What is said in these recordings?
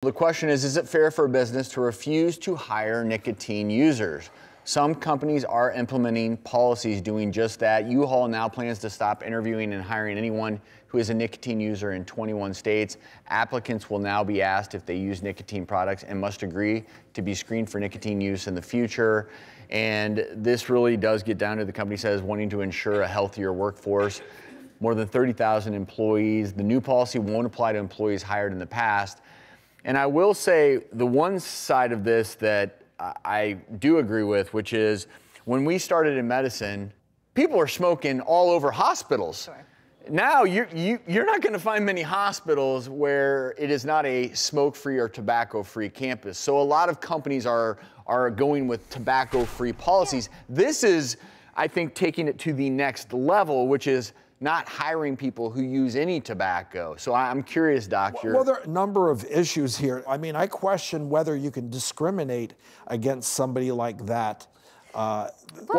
The question is it fair for a business to refuse to hire nicotine users? Some companies are implementing policies doing just that. U-Haul now plans to stop interviewing and hiring anyone who is a nicotine user in 21 states. Applicants will now be asked if they use nicotine products and must agree to be screened for nicotine use in the future. And this really does get down to, the company says, wanting to ensure a healthier workforce. More than 30,000 employees. The new policy won't apply to employees hired in the past. And I will say the one side of this that I do agree with, which is when we started in medicine, people are smoking all over hospitals. Sure. Now you're not going to find many hospitals where it is not a smoke-free or tobacco-free campus. So a lot of companies are going with tobacco-free policies. Yeah. This is, I think, taking it to the next level, which is not hiring people who use any tobacco. So I'm curious, Doc. Well, there are a number of issues here. I mean, I question whether you can discriminate against somebody like that. Well,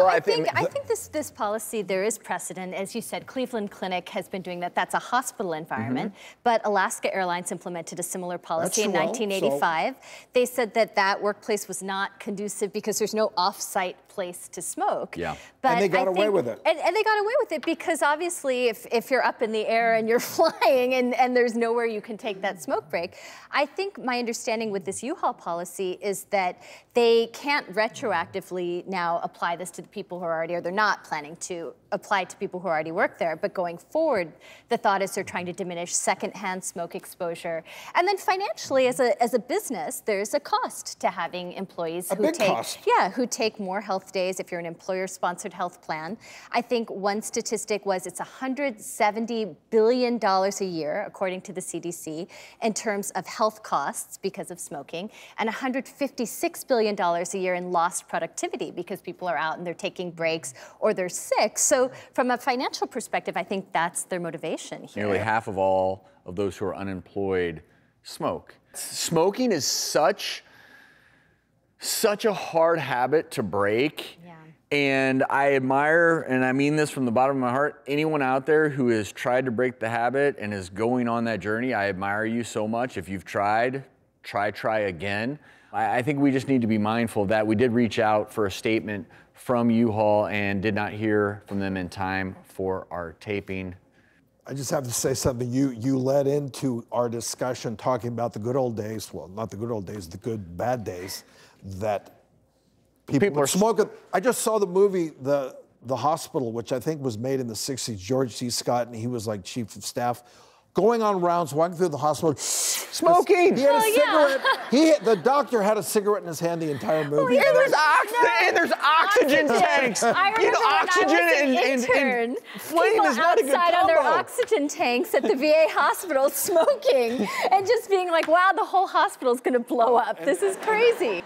I think this policy, there is precedent. As you said, Cleveland Clinic has been doing that. That's a hospital environment. But Alaska Airlines implemented a similar policy in 1985. They said that that workplace was not conducive because there's no off-site place to smoke. Yeah. But and they got away with it. And they got away with it because obviously if you're up in the air and you're flying and there's nowhere you can take that smoke break, I think my understanding with this U-Haul policy is that they can't retroactively now apply this to the people who are already, or they're not planning to apply to people who already work there. But going forward, the thought is they're trying to diminish secondhand smoke exposure. And then financially, as a business, there's a cost to having employees who take more health days if you're an employer-sponsored health plan. I think one statistic was it's $170 billion a year, according to the CDC, in terms of health costs because of smoking, and $156 billion a year in lost productivity because people are out and they're taking breaks or they're sick. So from a financial perspective, I think that's their motivation here. Nearly half of all of those who are unemployed smoke. Smoking is such a hard habit to break. Yeah. And I admire, and I mean this from the bottom of my heart, anyone out there who has tried to break the habit and is going on that journey. I admire you so much. If you've tried, try again. I think we just need to be mindful of that. We did reach out for a statement from U-Haul and did not hear from them in time for our taping. I just have to say something. You led into our discussion talking about the good old days, well, not the good old days, the good bad days, that people are smoking. I just saw the movie, The Hospital, which I think was made in the 60s, George C. Scott, and he was like chief of staff, going on rounds, walking through the hospital, smoking. He had a cigarette. The doctor had a cigarette in his hand the entire movie. And there's oxygen tanks. I remember oxygen when I was an intern, flame is not a good outside on their combo. oxygen tanks at the VA hospital smoking and just being like, wow, the whole hospital's gonna blow up. This is crazy.